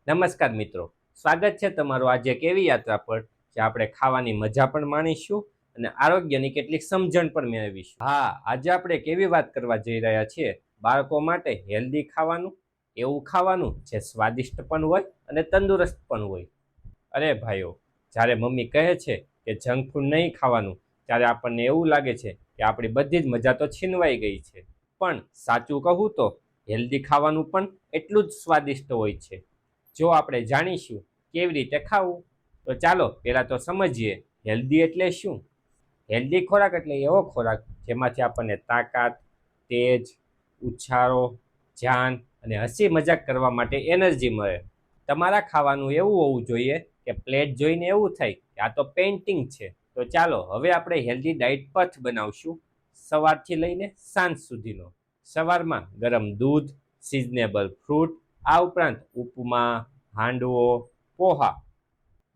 નમસ્કાર મિત્રો, સ્વાગત છે તમારું આજે એક એવી યાત્રા પર જે આપણે ખાવાની મજા પણ માણીશું અને આરોગ્યની કેટલીક સમજણ પણ મેળવીશું. હા, આજે આપણે એક એવી વાત કરવા જઈ રહ્યા છીએ, બાળકો માટે હેલ્ધી ખાવાનું, એવું ખાવાનું જે સ્વાદિષ્ટ પણ હોય અને તંદુરસ્ત પણ હોય. અરે ભાઈઓ, જ્યારે મમ્મી કહે છે કે જંક ફૂડ નહીં ખાવાનું, ત્યારે આપણને એવું લાગે છે કે આપણી બધી જ મજા તો છીનવાઈ ગઈ છે. પણ સાચું કહું તો હેલ્ધી ખાવાનું પણ એટલું જ સ્વાદિષ્ટ હોય છે, જો આપણે જાણીશું કેવી રીતે ખાવું. તો ચાલો પહેલાં તો સમજીએ હેલ્ધી એટલે શું. હેલ્ધી ખોરાક એટલે એવો ખોરાક જેમાંથી આપણને તાકાત, તેજ, ઉછાળો, જાન અને હસી મજાક કરવા માટે એનર્જી મળે. તમારા ખાવાનું એવું હોવું જોઈએ કે પ્લેટ જોઈને એવું થાય કે આ તો પેઇન્ટિંગ છે. તો ચાલો હવે આપણે હેલ્ધી ડાયટ પથ બનાવશું, સવારથી લઈને સાંજ સુધીનો. સવારમાં ગરમ દૂધ, સિઝનેબલ ફ્રૂટ, આ ઉપરાંત ઉપમા, હાંડવો, પોહા.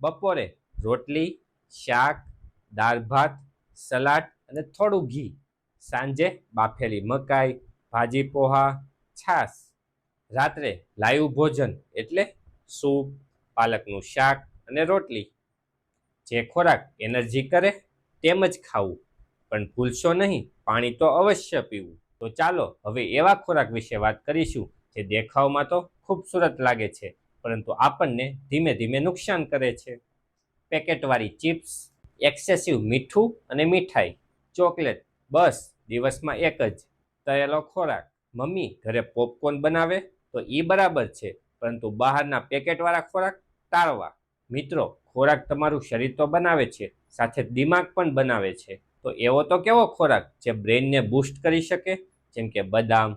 બપોરે રોટલી, શાક, દાળ ભાત, સલાડ અને થોડું ઘી. સાંજે બાફેલી મકાઈ, ભાજી પોહા, છાશ. રાત્રે લાઈવ ભોજન એટલે સૂપ, પાલકનું શાક અને રોટલી. જે ખોરાક એનર્જી કરે તેમ જ ખાવું, પણ ભૂલશો નહીં પાણી તો અવશ્ય પીવું. તો ચાલો હવે એવા ખોરાક વિશે વાત કરીશું જે દેખાવમાં તો ખૂબસૂરત લાગે છે, પરંતુ આપણને ધીમે ધીમે નુકસાન કરે છે. પેકેટવાળી ચિપ્સ, એક્સેસિવ મીઠું અને મીઠાઈ, ચોકલેટ, બસ દિવસમાં એક જ. તળેલો ખોરાક, મમ્મી ઘરે પોપકોર્ન બનાવે તો એ બરાબર છે, પરંતુ બહારના પેકેટવાળા ખોરાક ટાળવા. મિત્રો, ખોરાક તમારું શરીર તો બનાવે છે, સાથે દિમાગ પણ બનાવે છે. તો એવો તો કેવો ખોરાક જે બ્રેનને બૂસ્ટ કરી શકે, જેમ કે બદામ,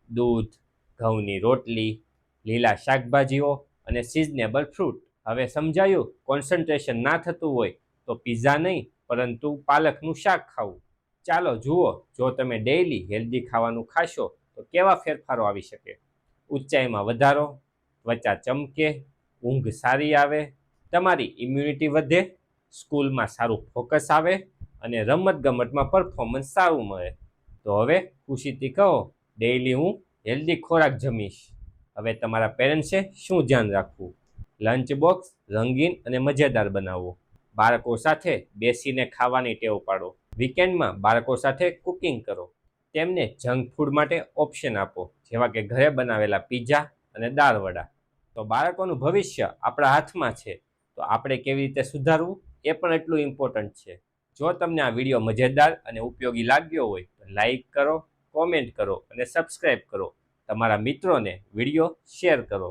દૂધ, ઘઉંની રોટલી, લીલા શાકભાજીઓ અને સિઝનેબલ ફ્રૂટ. હવે સમજાયું? કોન્સન્ટ્રેશન ના થતું હોય તો પિઝા નહીં, પરંતુ પાલકનું શાક ખાવું. ચાલો જુઓ, જો તમે ડેઈલી હેલ્ધી ખાવાનું ખાશો તો કેવા ફેરફારો આવી શકે. ઊંચાઈમાં વધારો, ત્વચા ચમકે, ઊંઘ સારી આવે, તમારી ઇમ્યુનિટી વધે, સ્કૂલમાં સારું ફોકસ આવે અને રમતગમતમાં પરફોર્મન્સ સારું મળે. તો હવે ખુશીથી કહો, ડેઈલી હું હેલ્ધી ખોરાક જમીશ. હવે તમારા પેરેન્ટ્સે શું ધ્યાન રાખવું? લંચ બોક્સ રંગીન અને મજેદાર બનાવો. બાળકો સાથે બેસીને ખાવાની ટેવ પાડો. વીકેન્ડમાં બાળકો સાથે કુકિંગ કરો. તેમને જંક ફૂડ માટે ઓપ્શન આપો, જેવા કે ઘરે બનાવેલા પિઝા અને દાળ વડા. તો બાળકોનું ભવિષ્ય આપણા હાથમાં છે, તો આપણે કેવી રીતે સુધારવું એ પણ એટલું ઇમ્પોર્ટન્ટ છે. જો તમને આ વિડીયો મજેદાર અને ઉપયોગી લાગ્યો હોય તો લાઈક કરો, કોમેન્ટ કરો અને સબસ્ક્રાઈબ કરો. તમારા મિત્રોને વિડીયો શેર કરો.